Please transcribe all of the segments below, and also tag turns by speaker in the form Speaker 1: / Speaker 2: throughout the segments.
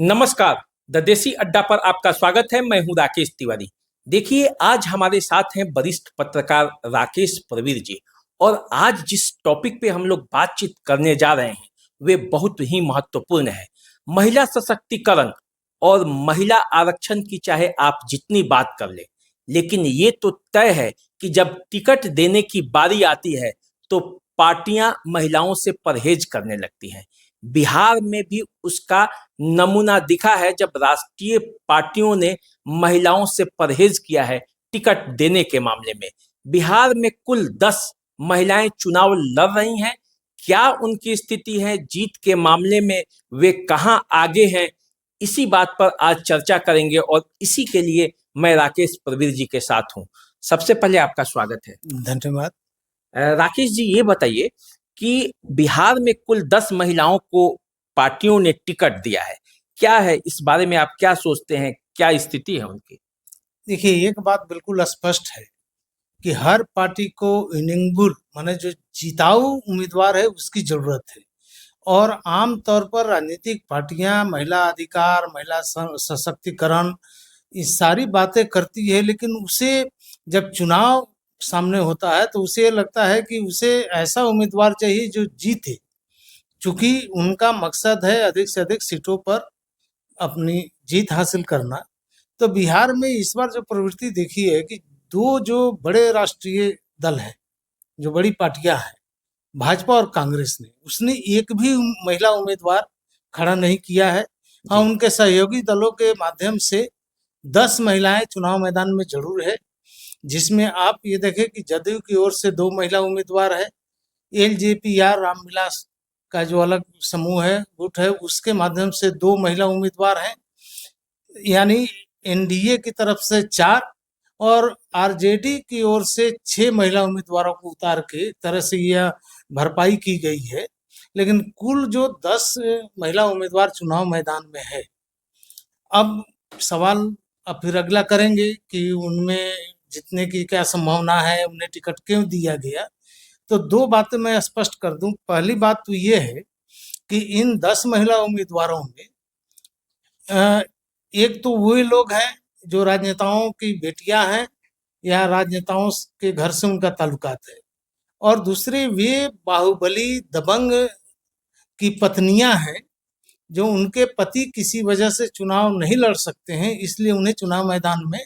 Speaker 1: नमस्कार। द देसी अड्डा पर आपका स्वागत है। मैं हूं राकेश तिवारी। देखिए, आज हमारे साथ हैं वरिष्ठ पत्रकार राकेश प्रवीर जी। और आज जिस टॉपिक पे हम लोग बातचीत करने जा रहे हैं वे बहुत ही महत्वपूर्ण है। महिला सशक्तिकरण और महिला आरक्षण की चाहे आप जितनी बात कर ले, लेकिन ये तो तय है कि जब टिकट देने की बारी आती है तो पार्टियां महिलाओं से परहेज करने लगती हैं। बिहार में भी उसका नमूना दिखा है जब राष्ट्रीय पार्टियों ने महिलाओं से परहेज किया है टिकट देने के मामले में। बिहार में कुल 10 महिलाएं चुनाव लड़ रही हैं। क्या उनकी स्थिति है जीत के मामले में, वे कहां आगे हैं, इसी बात पर आज चर्चा करेंगे और इसी के लिए मैं राकेश प्रवीर जी के साथ हूं। सबसे पहले आपका स्वागत है।
Speaker 2: धन्यवाद।
Speaker 1: राकेश जी, ये बताइए कि बिहार में कुल 10 महिलाओं को पार्टियों ने टिकट दिया है। क्या है इस बारे में, आप क्या सोचते हैं, क्या स्थिति है उनकी?
Speaker 2: देखिए, एक बात बिल्कुल स्पष्ट है कि हर पार्टी को विनिंगबुल माने जो जिताऊ उम्मीदवार है उसकी जरूरत है। और आम तौर पर राजनीतिक पार्टियां महिला अधिकार, महिला सशक्तिकरण इस सारी बातें करती है, लेकिन उसे जब चुनाव सामने होता है तो उसे लगता है कि उसे ऐसा उम्मीदवार चाहिए जो जीते, क्योंकि उनका मकसद है अधिक से अधिक सीटों पर अपनी जीत हासिल करना। तो बिहार में इस बार जो प्रवृत्ति देखी है कि दो जो बड़े राष्ट्रीय दल हैं, जो बड़ी पार्टियां हैं, भाजपा और कांग्रेस ने, उसने एक भी महिला उम्मीदवार खड़ा नहीं किया है। हाँ, उनके सहयोगी दलों के माध्यम से 10 महिलाएं चुनाव मैदान में जरूर है, जिसमें आप ये देखें कि जदयू की ओर से 2 महिला उम्मीदवार है। एलजेपीआर रामविलास का जो अलग समूह है, गुट है, उसके माध्यम से 2 महिला उम्मीदवार हैं। यानी एनडीए की तरफ से 4 और आरजेडी की ओर से 6 महिला उम्मीदवारों को उतार के तरह से यह भरपाई की गई है। लेकिन कुल जो 10 महिला उम्मीदवार चुनाव मैदान में है, अब सवाल अब फिर अगला करेंगे कि उनमें जीतने की क्या संभावना है, उन्हें टिकट क्यों दिया गया। तो 2 बातें मैं स्पष्ट कर दूं। पहली बात तो ये है कि इन 10 महिला उम्मीदवारों में एक तो वही लोग हैं जो राजनेताओं की बेटियां हैं या राजनेताओं के घर से उनका ताल्लुकात है, और दूसरे वे बाहुबली दबंग की पत्नियां हैं जो उनके पति किसी वजह से चुनाव नहीं लड़ सकते हैं, इसलिए उन्हें चुनाव मैदान में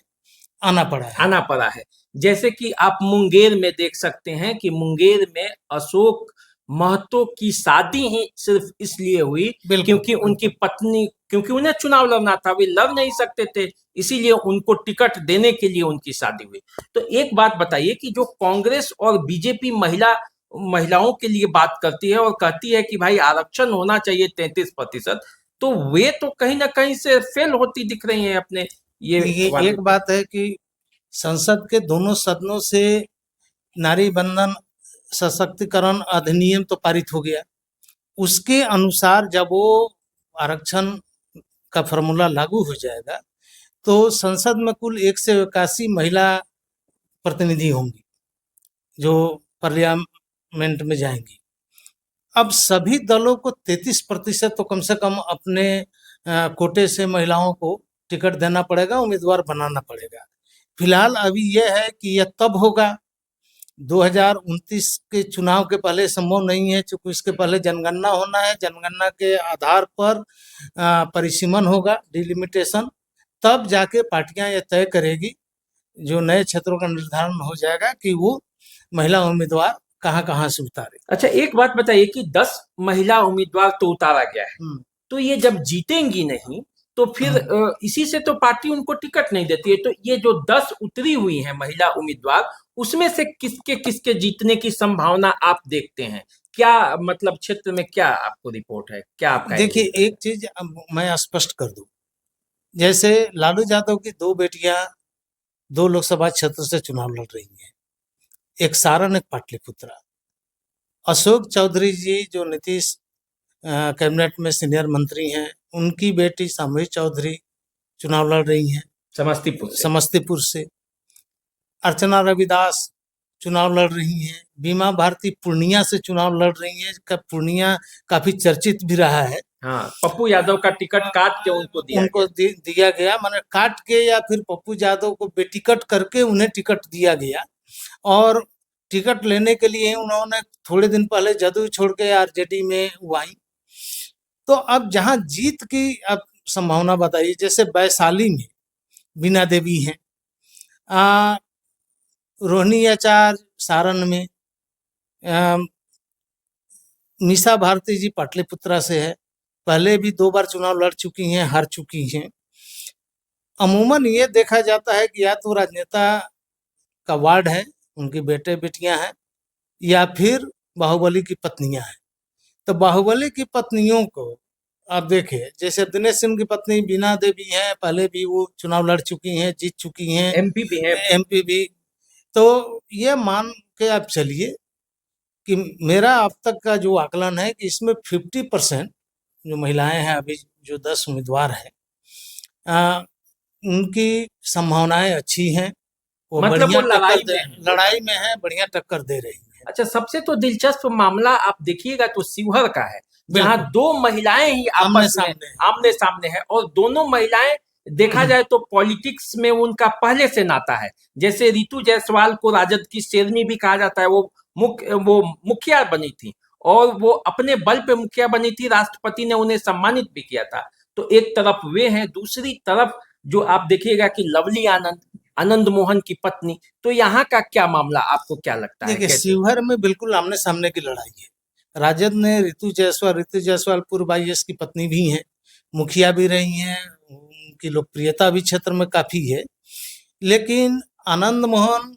Speaker 2: आना पड़ा है।
Speaker 1: जैसे कि आप मुंगेर में देख सकते हैं कि मुंगेर में अशोक महतो की शादी ही सिर्फ इसलिए हुई क्योंकि उनकी पत्नी, क्योंकि उन्हें चुनाव लड़ना था, वे लड़ नहीं सकते थे, इसीलिए उनको टिकट देने के लिए उनकी शादी हुई। तो एक बात बताइए कि जो कांग्रेस और बीजेपी महिलाओं के लिए बात करती है और कहती है कि भाई आरक्षण होना चाहिए 33%, तो वे तो कहीं ना कहीं से फेल होती दिख रही हैं अपने ये
Speaker 2: एक बात है कि संसद के दोनों सदनों से नारी बंधन सशक्तिकरण अधिनियम तो पारित हो गया। उसके अनुसार जब वो आरक्षण का फॉर्मूला लागू हो जाएगा तो संसद में कुल 181 महिला प्रतिनिधि होंगी जो पार्लियामेंट में जाएंगी। अब सभी दलों को 33% तो कम से कम अपने कोटे से महिलाओं को टिकट देना पड़ेगा, उम्मीदवार बनाना पड़ेगा। फिलहाल अभी यह है कि यह तब होगा 2029 के चुनाव के पहले संभव नहीं है, क्योंकि इसके पहले जनगणना होना है। जनगणना के आधार पर परिसीमन होगा, डिलिमिटेशन, तब जाके पार्टियां यह तय करेगी, जो नए क्षेत्रों का निर्धारण हो जाएगा कि वो महिला उम्मीदवार कहाँ से उतारे।
Speaker 1: अच्छा, एक बात बताइए कि 10 महिला उम्मीदवार तो उतारा गया है, तो ये जब जीतेंगी नहीं तो फिर इसी से तो पार्टी उनको टिकट नहीं देती है। तो ये जो 10 उतरी हुई हैं महिला उम्मीदवार, उसमें से किसके किसके जीतने की संभावना आप देखते हैं? क्या मतलब क्षेत्र में क्या आपको रिपोर्ट है, क्या आपका?
Speaker 2: देखिए, एक चीज मैं स्पष्ट कर दूं, जैसे लालू यादव की 2 बेटियां 2 लोकसभा क्षेत्र से चुनाव लड़ रही हैं, एक सारण, एक पाटलिपुत्रा। अशोक चौधरी जी जो नीतीश कैबिनेट में सीनियर मंत्री हैं, उनकी बेटी सामूही चौधरी चुनाव लड़ रही हैं समस्तीपुर से। अर्चना रविदास चुनाव लड़ रही हैं। बीमा भारती पूर्णिया से चुनाव लड़ रही हैं। पूर्णिया काफी चर्चित भी रहा है
Speaker 1: हाँ, पप्पू यादव का टिकट काट के उनको दिया
Speaker 2: उनको
Speaker 1: गया।
Speaker 2: दिया गया, माने काट के या फिर पप्पू यादव को बेटिकट करके उन्हें टिकट दिया गया। और टिकट लेने के लिए उन्होंने थोड़े दिन पहले जदयू छोड़ के आरजेडी में वो आई। तो अब जहाँ जीत की अब संभावना बताइए, जैसे वैशाली में बीना देवी हैं, रोहिणी आचार्य सारण में, अ, मीसा भारती जी पाटलिपुत्रा से है, पहले भी 2 बार चुनाव लड़ चुकी हैं, हार चुकी हैं। अमूमन ये देखा जाता है कि या तो राजनेता का वार्ड है, उनके बेटे बेटियां हैं, या फिर बाहुबली की पत्नियां हैं। तो बाहुबली की पत्नियों को आप देखें, जैसे दिनेश सिंह की पत्नी बीना देवी हैं, पहले भी वो चुनाव लड़ चुकी हैं, जीत चुकी हैं,
Speaker 1: एमपी भी है।
Speaker 2: एमपी भी। तो ये मान के आप चलिए कि मेरा अब तक का जो आकलन है कि इसमें 50% जो महिलाएं हैं, अभी जो 10 उम्मीदवार हैं, उनकी संभावनाएं अच्छी हैं। वो
Speaker 1: मतलब
Speaker 2: बढ़िया
Speaker 1: वो लड़ाई में है।
Speaker 2: लड़ाई में है, बढ़िया टक्कर दे रही है।
Speaker 1: अच्छा, सबसे तो दिलचस्प मामला आप देखिएगा तो शिवहर का है, जहां
Speaker 2: बिल्कुल
Speaker 1: 2 महिलाएं ही
Speaker 2: आमने
Speaker 1: आपस में
Speaker 2: सामने
Speaker 1: आमने सामने है, और दोनों महिलाएं देखा जाए तो पॉलिटिक्स में उनका पहले से नाता है। जैसे रितु जायसवाल को राजद की शेरनी भी कहा जाता है, वो मुखिया बनी थी, और वो अपने बल पे मुखिया बनी थी, राष्ट्रपति ने उन्हें सम्मानित भी किया था। तो एक तरफ वे हैं, दूसरी तरफ जो आप देखिएगा कि लवली आनंद, आनंद मोहन की पत्नी। तो यहाँ का क्या मामला, आपको क्या लगता है,
Speaker 2: देखिए,
Speaker 1: कैसे?
Speaker 2: शिवहर में बिल्कुल आमने सामने की लड़ाई है। राजद ने ऋतु जायसवाल पूर्व आईएएस की पत्नी भी हैं, मुखिया भी रही हैं, उनकी लोकप्रियता भी क्षेत्र में काफी है। लेकिन आनंद मोहन,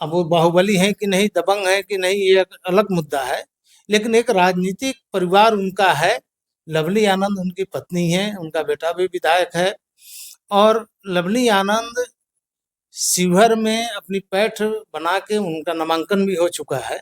Speaker 2: अब वो बाहुबली है कि नहीं, दबंग है कि नहीं, ये एक अलग मुद्दा है। लेकिन एक राजनीतिक परिवार उनका है। लवली आनंद उनकी पत्नी है, उनका बेटा भी विधायक है, और लवली आनंद शिवहर में अपनी पैठ बना के उनका नामांकन भी हो चुका है।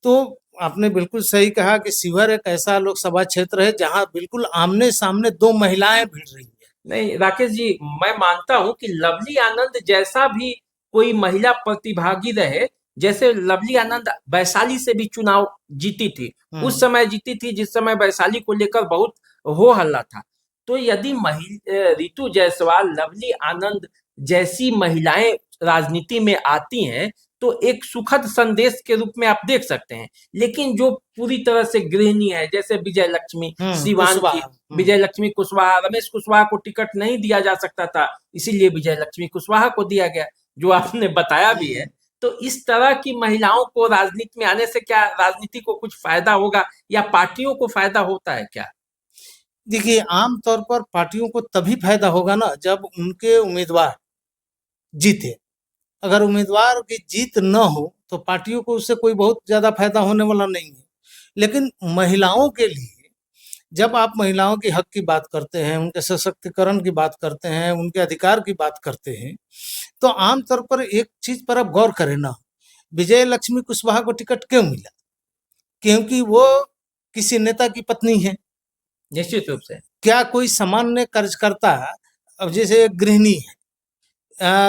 Speaker 2: तो आपने बिल्कुल सही कहा कि शिवहर एक ऐसा लोकसभा क्षेत्र है जहां बिल्कुल आमने सामने 2 महिलाएं भिड़ रही हैं।
Speaker 1: नहीं राकेश जी, मैं मानता हूं कि लवली आनंद जैसा भी कोई महिला प्रतिभागी रहे, जैसे लवली आनंद वैशाली से भी चुनाव जीती थी, उस समय जीती थी जिस समय वैशाली को लेकर बहुत हो हल्ला था। तो यदि रितु जायसवाल, लवली आनंद जैसी महिलाएं राजनीति में आती हैं, तो एक सुखद संदेश के रूप में आप देख सकते हैं। लेकिन जो पूरी तरह से गृहिणी है, जैसे विजय लक्ष्मी सीवान की, विजय लक्ष्मी कुशवाहा, रमेश कुशवाहा को टिकट नहीं दिया जा सकता था, इसीलिए विजय लक्ष्मी कुशवाहा को दिया गया, जो आपने बताया भी है। तो इस तरह की महिलाओं को राजनीति में आने से क्या राजनीति को कुछ फायदा होगा, या पार्टियों को फायदा होता है क्या?
Speaker 2: देखिए, आमतौर पर पार्टियों को तभी फायदा होगा ना जब उनके उम्मीदवार जीते। अगर उम्मीदवार की जीत न हो तो पार्टियों को उससे कोई बहुत ज्यादा फायदा होने वाला नहीं है। लेकिन महिलाओं के लिए, जब आप महिलाओं के हक की बात करते हैं, उनके सशक्तिकरण की बात करते हैं, उनके अधिकार की बात करते हैं, तो आमतौर पर एक चीज पर आप गौर करें ना, विजय लक्ष्मी कुशवाहा को टिकट क्यों मिला? क्योंकि वो किसी नेता की पत्नी है।
Speaker 1: निश्चित रूप से।
Speaker 2: क्या कोई सामान्य कार्यकर्ता, अब जैसे एक गृहिणी है,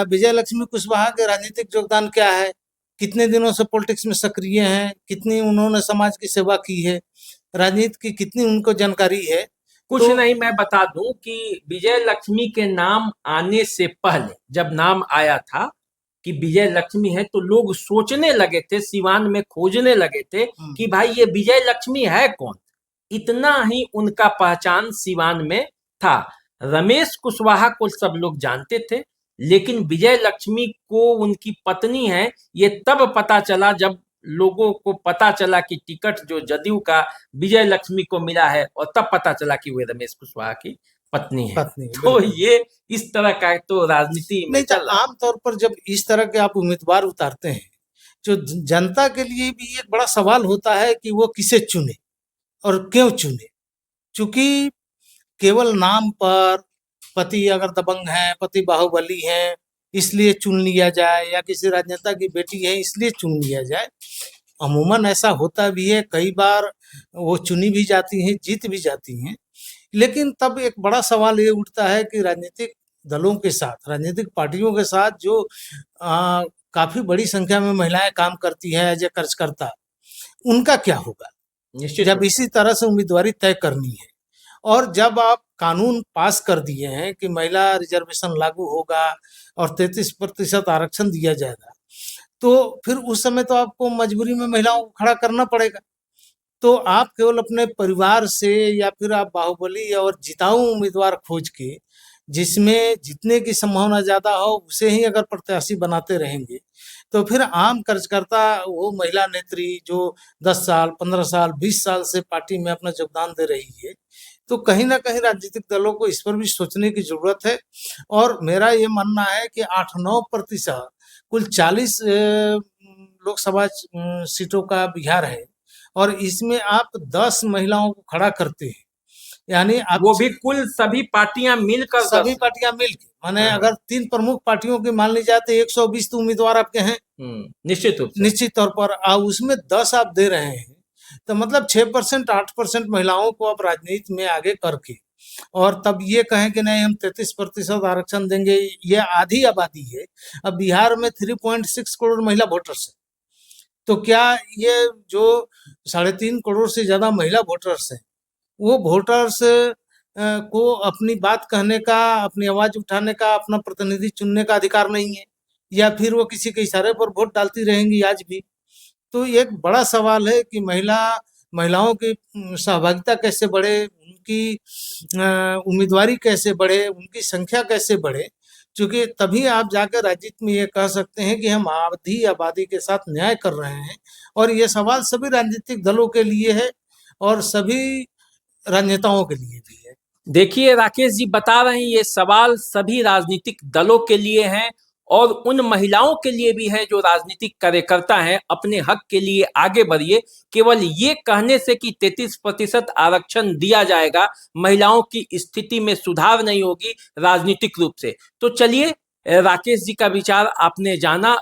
Speaker 2: विजय लक्ष्मी कुशवाहा के राजनीतिक योगदान क्या है, कितने दिनों से पॉलिटिक्स में सक्रिय हैं, कितनी उन्होंने समाज की सेवा की है, राजनीति की कितनी उनको जानकारी है?
Speaker 1: कुछ
Speaker 2: तो
Speaker 1: नहीं, मैं बता दूं कि विजय लक्ष्मी के नाम आने से पहले, जब नाम आया था कि विजय लक्ष्मी है, तो लोग सोचने लगे थे, सिवान में खोजने लगे थे कि भाई ये विजय लक्ष्मी है कौन। इतना ही उनका पहचान सिवान में था। रमेश कुशवाहा को सब लोग जानते थे, लेकिन विजय लक्ष्मी को उनकी पत्नी है ये तब पता चला जब लोगों को पता चला कि टिकट जो जदयू का विजय लक्ष्मी को मिला है, और तब पता चला कि वे रमेश कुशवाहा की पत्नी है। तो ये इस तरह का तो राजनीति में
Speaker 2: नहीं, तो आमतौर पर जब इस तरह के आप उम्मीदवार उतारते हैं, जो जनता के लिए भी एक बड़ा सवाल होता है कि वो किसे चुने और क्यों चुने। चूंकि केवल नाम पर, पति अगर दबंग है, पति बाहुबली है, इसलिए चुन लिया जाए, या किसी राजनेता की बेटी है इसलिए चुन लिया जाए, अमूमन ऐसा होता भी है। कई बार वो चुनी भी जाती हैं, जीत भी जाती हैं। लेकिन तब एक बड़ा सवाल ये उठता है कि राजनीतिक दलों के साथ, राजनीतिक पार्टियों के साथ जो काफी बड़ी संख्या में महिलाएं काम करती है एज ए कार्यकर्ता, उनका क्या होगा?
Speaker 1: निश्चित
Speaker 2: जब
Speaker 1: रूप
Speaker 2: इसी तरह से उम्मीदवारी तय करनी है। और जब आप कानून पास कर दिए हैं कि महिला रिजर्वेशन लागू होगा और 33% आरक्षण दिया जाएगा, तो फिर उस समय तो आपको मजबूरी में महिलाओं को खड़ा करना पड़ेगा। तो आप केवल अपने परिवार से या फिर आप बाहुबली और जिताऊ उम्मीदवार खोज के, जिसमें जीतने की संभावना ज़्यादा हो, उसे ही अगर प्रत्याशी बनाते रहेंगे, तो फिर आम कार्यकर्ता, वो महिला नेत्री जो 10 साल, 15 साल, 20 साल से पार्टी में अपना योगदान दे रही है, तो कहीं न कहीं राजनीतिक दलों को इस पर भी सोचने की ज़रूरत है। और मेरा ये मानना है कि 8-9% कुल 40 लोकसभा सीटों का बिहार है, और इसमें आप 10 महिलाओं को खड़ा करते हैं, यानी आप
Speaker 1: वो भी कुल सभी पार्टियां मिलकर
Speaker 2: सभी
Speaker 1: 10
Speaker 2: पार्टियां मिलके, माने
Speaker 1: हाँ।
Speaker 2: अगर 3 प्रमुख पार्टियों की मान ली जाए तो 120 तो उम्मीदवार आपके हैं
Speaker 1: निश्चित रूप से
Speaker 2: निश्चित तौर पर, उसमें 10 आप दे रहे हैं, तो मतलब 6% 8% महिलाओं को आप राजनीति में आगे करके, और तब ये कहें कि नहीं हम 33% आरक्षण देंगे, ये आधी आबादी है। अब बिहार में 3.6 करोड़ महिला वोटर्स हैं, तो क्या ये जो 3.5 करोड़ से ज्यादा महिला वोटर्स हैं, वो वोटर्स को अपनी बात कहने का, अपनी आवाज उठाने का, अपना प्रतिनिधि चुनने का अधिकार नहीं है, या फिर वो किसी के इशारे पर वोट डालती रहेंगी आज भी? तो ये एक बड़ा सवाल है कि महिलाओं की सहभागिता कैसे बढ़े, उनकी उम्मीदवारी कैसे बढ़े, उनकी संख्या कैसे बढ़े, क्योंकि तभी आप जाकर राजनीति में ये कह सकते हैं कि हम आधी आबादी के साथ न्याय कर रहे हैं। और ये सवाल सभी राजनीतिक दलों के लिए है और सभी राजनेताओं के लिए भी है।
Speaker 1: देखिए राकेश जी बता रहे हैं ये सवाल सभी राजनीतिक दलों के लिए हैं और उन महिलाओं के लिए भी है जो राजनीतिक कार्यकर्ता हैं, अपने हक के लिए आगे बढ़िए। केवल ये कहने से कि 33% आरक्षण दिया जाएगा महिलाओं की स्थिति में सुधार नहीं होगी राजनीतिक रूप से। तो चलिए राकेश जी का विचार आपने जाना,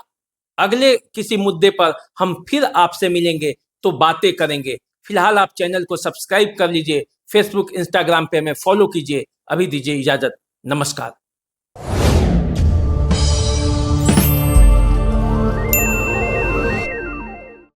Speaker 1: अगले किसी मुद्दे पर हम फिर आपसे मिलेंगे तो बातें करेंगे। फिलहाल आप चैनल को सब्सक्राइब कर लीजिए, फेसबुक इंस्टाग्राम पे हमें फॉलो कीजिए। अभी दीजिए इजाजत, नमस्कार।